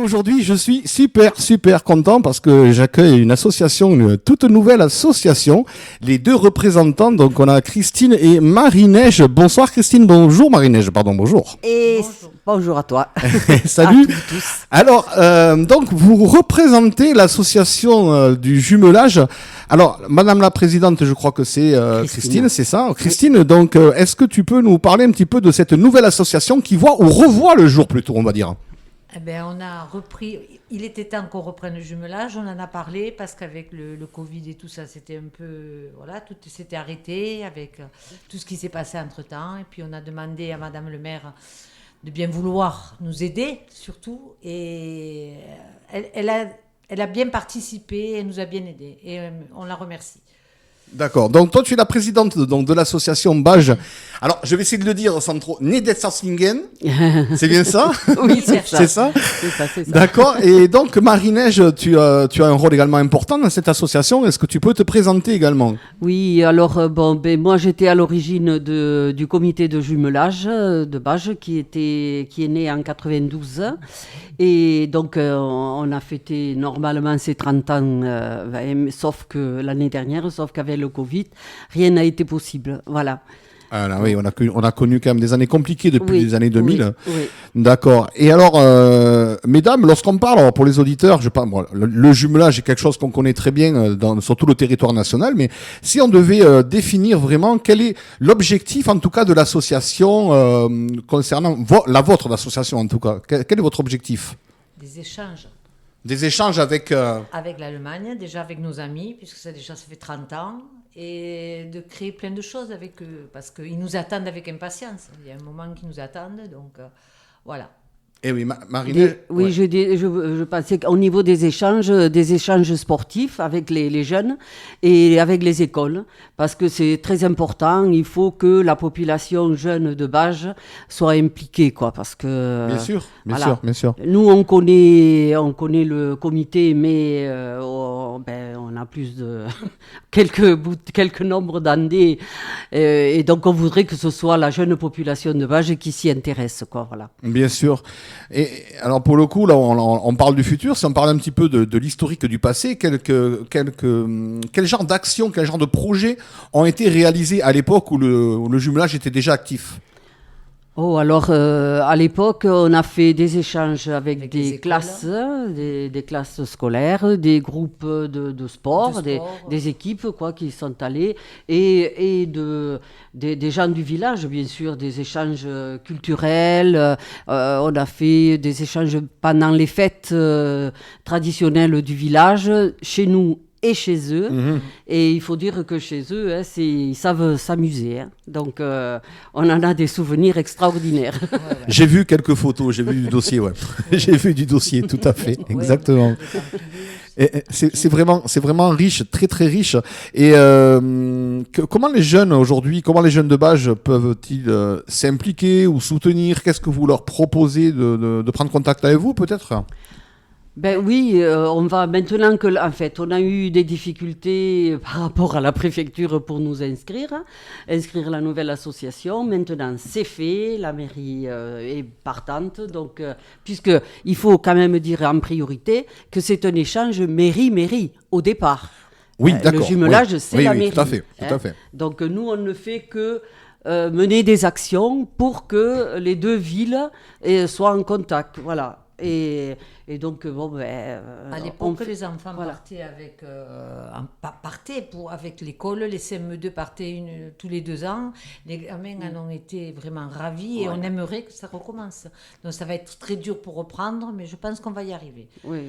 aujourd'hui, je suis super content parce que j'accueille une toute nouvelle association. Les deux représentants, donc on a Christine et Marie-Neige. Bonsoir Christine, bonjour Marie-Neige, bonjour. Et bonjour à toi. Salut. À tous. Alors, donc vous représentez l'association du jumelage. Alors, Madame la Présidente, je crois que c'est Christine, c'est ça. Christine, donc, est-ce que tu peux nous parler un petit peu de cette nouvelle association qui voit ou revoit le jour plutôt, on va dire? Eh bien, on a repris. Il était temps qu'on reprenne le jumelage. On en a parlé parce qu'avec le Covid et tout ça, c'était un peu. Voilà, tout s'était arrêté avec tout ce qui s'est passé entre-temps. Et puis, on a demandé à Madame le maire de bien vouloir nous aider, surtout. Et elle a bien participé, elle nous a bien aidés. Et on la remercie. D'accord. Donc, toi, tu es la présidente de l'association Bage. Alors, je vais essayer de le dire sans trop. Niedersachsen. C'est bien ça? Oui, c'est ça. C'est ça? C'est ça. D'accord. Et donc, Marie-Neige, tu as un rôle également important dans cette association. Est-ce que tu peux te présenter également? Oui, alors, moi, j'étais à l'origine du comité de jumelage de Bage qui est né en 92. Et donc, on a fêté normalement ses 30 ans, sauf que l'année dernière, sauf qu'avec le Covid, rien n'a été possible. Voilà. Ah là, oui, on a connu quand même des années compliquées depuis les années 2000. Oui. D'accord. Et alors, mesdames, lorsqu'on parle, alors pour les auditeurs, le jumelage est quelque chose qu'on connaît très bien sur tout le territoire national, mais si on devait définir vraiment quel est l'objectif, en tout cas, de l'association concernant la vôtre, l'association en tout cas, quel est votre objectif? Des échanges. Des échanges avec... Avec l'Allemagne, déjà avec nos amis, puisque ça fait 30 ans, et de créer plein de choses avec eux, parce qu'ils nous attendent avec impatience. Il y a un moment qu'ils nous attendent, donc voilà. Eh oui, Marine. Oui, ouais. je pensais qu'au niveau des échanges sportifs avec les jeunes et avec les écoles, parce que c'est très important. Il faut que la population jeune de Bage soit impliquée, quoi, parce que. Bien sûr. Nous, on connaît le comité, mais on a plus de quelques nombres d'années, et donc on voudrait que ce soit la jeune population de Bage qui s'y intéresse, quoi, voilà. Bien sûr. Et alors pour le coup, là, on parle du futur. Si on parle un petit peu de l'historique du passé, quel genre d'actions, quel genre de projets ont été réalisés à l'époque où le jumelage était déjà actif? Oh, alors, à l'époque, on a fait des échanges avec des classes, des classes scolaires, des groupes de sport, des équipes, quoi, qui sont allées, et des gens du village, bien sûr, des échanges culturels. On a fait des échanges pendant les fêtes traditionnelles du village, chez nous et chez eux. Mmh. Et il faut dire que chez eux, ils savent s'amuser. Donc, on en a des souvenirs extraordinaires. Ouais. J'ai vu quelques photos, j'ai vu du dossier, ouais. J'ai vu du dossier, tout à fait, exactement. Et c'est vraiment riche, très très riche. Et comment les jeunes aujourd'hui, comment les jeunes de Bage peuvent-ils s'impliquer ou soutenir? Qu'est-ce que vous leur proposez de prendre contact avec vous, peut-être? Ben oui, on va maintenant en fait, on a eu des difficultés par rapport à la préfecture pour nous inscrire la nouvelle association. Maintenant, c'est fait, la mairie est partante, donc puisque il faut quand même dire en priorité que c'est un échange mairie-mairie au départ. Oui, d'accord. Le jumelage, c'est la mairie. Tout à fait. Donc nous, on ne fait que mener des actions pour que les deux villes soient en contact, voilà. Et donc, à l'époque, les enfants partaient avec l'école, les CM2 partaient tous les 2 ans. Les gamins en ont été vraiment ravis et on aimerait que ça recommence. Donc, ça va être très dur pour reprendre, mais je pense qu'on va y arriver. Oui.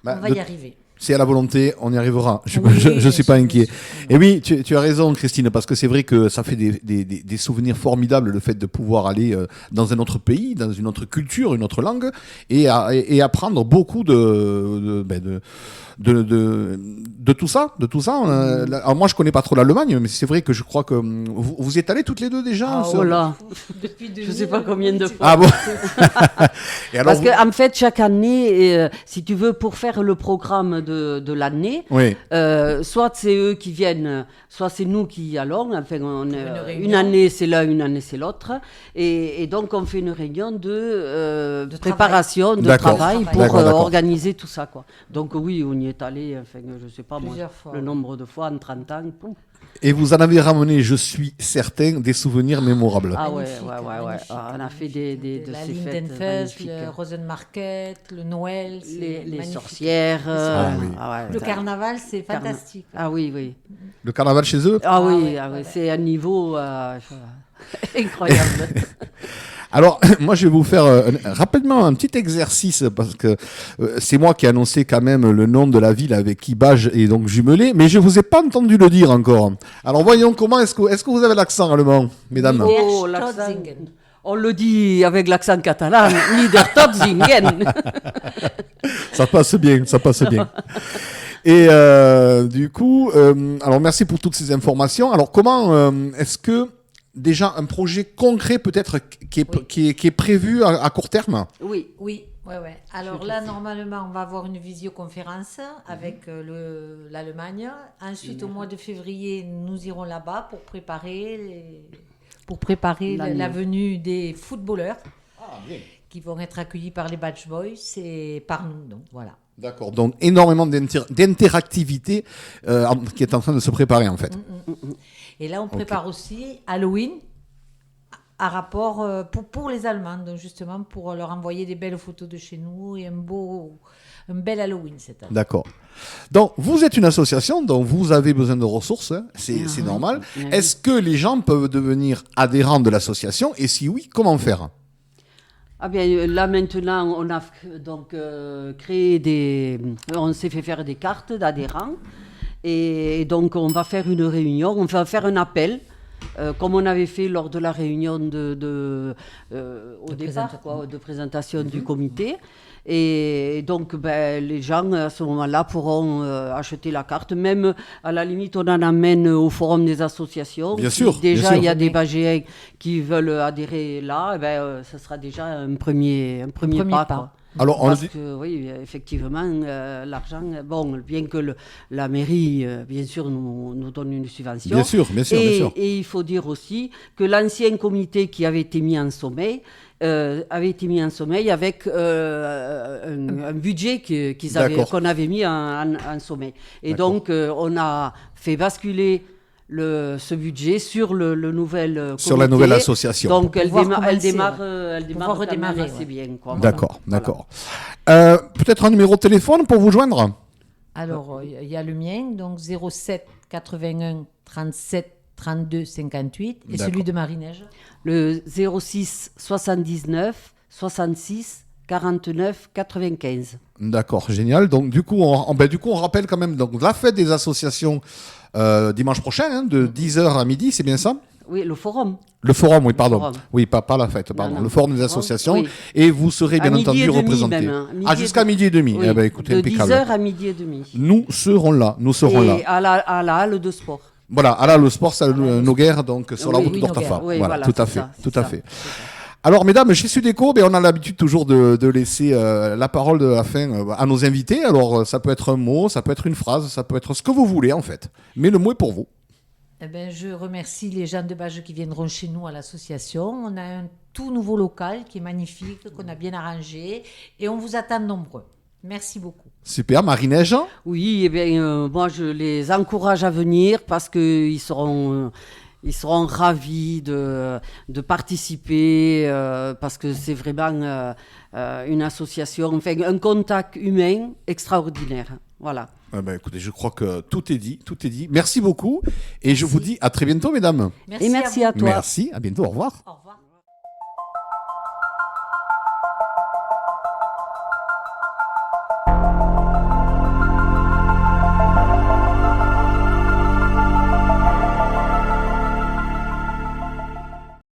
On va y arriver. C'est à la volonté, on y arrivera. Je suis pas inquiet. Et oui, tu as raison, Christine, parce que c'est vrai que ça fait des souvenirs formidables, le fait de pouvoir aller dans un autre pays, dans une autre culture, une autre langue, et apprendre beaucoup de tout ça. Alors moi, je connais pas trop l'Allemagne, mais c'est vrai que je crois que vous y êtes allés toutes les deux déjà. Voilà. Depuis 2000, je sais pas combien de fois. Ah bon. Et alors, parce qu'en fait, chaque année, si tu veux, pour faire le programme de l'année, Oui. soit c'est eux qui viennent, soit c'est nous qui y allons. Enfin, réunion. une année c'est l'un, une année c'est l'autre. Et donc on fait une réunion de préparation, de D'accord. travail pour D'accord. organiser tout ça, quoi. Donc oui, on y est allé, enfin, je sais pas moi, Plusieurs fois. le nombre de fois en 30 ans. Pouf. Et vous en avez ramené, je suis certain, des souvenirs mémorables. Ah ouais, Magnifique, ouais. magnifique. Ah, on a fait de la ces fêtes Lindenfest, magnifiques. le Rosenmarket, le Noël. c'est Les magnifique. sorcières. Ah oui. Ouais, Le ça- carnaval, c'est fantastique. Ah oui, oui. Le carnaval chez eux? Ah oui, ouais, ouais. c'est un niveau incroyable. Alors, moi, je vais vous faire rapidement un petit exercice parce que c'est moi qui ai annoncé quand même le nom de la ville avec qui Bage est donc jumelé, mais je vous ai pas entendu le dire encore. Alors, voyons comment est-ce que vous avez l'accent allemand, mesdames? Oh, Niederstotzingen. l'accent. On le dit avec l'accent catalan, Niedertotzingen. Ça passe bien, ça passe bien. Et du coup, alors merci pour toutes ces informations. Alors, comment est-ce que déjà un projet concret peut-être qui est prévu à court terme? Oui. Oui, ouais. Alors là, normalement, on va avoir une visioconférence avec l'Allemagne. Ensuite, au mois de février, nous irons là-bas pour préparer la venue des footballeurs qui vont être accueillis par les Badge Boys et par nous. Donc voilà. D'accord, donc énormément d'interactivité qui est en train de se préparer en fait. Et là, on prépare aussi Halloween à rapport pour les Allemands, donc justement pour leur envoyer des belles photos de chez nous et un bel Halloween cette année. D'accord. Donc, vous êtes une association, donc vous avez besoin de ressources, hein, c'est normal. Oui. Est-ce que les gens peuvent devenir adhérents de l'association? Et si oui, comment faire? Ah bien, là maintenant, on a donc créé on s'est fait faire des cartes d'adhérents et donc on va faire une réunion, on va faire un appel. Comme on avait fait lors de la réunion de présentation du comité. Et donc, les gens, à ce moment-là, pourront acheter la carte. Même, à la limite, on en amène au forum des associations. Bien sûr, Déjà, bien sûr. il y a des Bagéens qui veulent adhérer là. Ça sera déjà un premier pas. Quoi. Alors, Parce que, oui, effectivement, l'argent, bon, bien que la mairie, bien sûr, nous donne une subvention. Bien sûr. Et il faut dire aussi que l'ancien comité qui avait été mis en sommeil avec un budget qu'on avait mis en sommeil. Et donc, on a fait basculer ce budget sur le nouvel comité. Sur la nouvelle association. Donc, elle démarre redémarrer, assez bien. Quoi. D'accord. Peut-être un numéro de téléphone pour vous joindre? Alors, il y a le mien, donc 07 81 37 32 58, et celui de Marie-Neige. Le 06 79 66 49 95. D'accord, génial. Donc du coup, on rappelle quand même donc la fête des associations dimanche prochain, hein, de 10h à midi, c'est bien ça? Oui, le forum. Le forum, oui, pardon. Forum. Oui, pas la fête, pardon. Non. Le forum des associations. Oui. Et vous serez bien entendu représenté. Jusqu'à midi et demi. Oui, Eh ben, écoutez, de impeccable. 10h à midi et demi. Nous serons là. Et à la halle de sport. Voilà, à la le sport, c'est Noguer, donc sur la route d'Ortafa. Oui, voilà, tout à fait. C'est ça. Alors, mesdames, chez Sudeco, on a l'habitude toujours de laisser la parole de la fin à nos invités. Alors, ça peut être un mot, ça peut être une phrase, ça peut être ce que vous voulez, en fait. Mais le mot est pour vous. Eh ben, je remercie les gens de Bage qui viendront chez nous à l'association. On a un tout nouveau local qui est magnifique, qu'on a bien arrangé, et on vous attend nombreux. Merci beaucoup. Super, Marie-Neige. Oui, eh bien, moi, je les encourage à venir parce qu'ils seront ravis de participer parce que c'est vraiment une association, enfin, un contact humain extraordinaire. Voilà. Écoutez, je crois que tout est dit. Merci beaucoup. Et je vous dis à très bientôt, mesdames. Merci à toi. Merci, à bientôt, au revoir. Au revoir.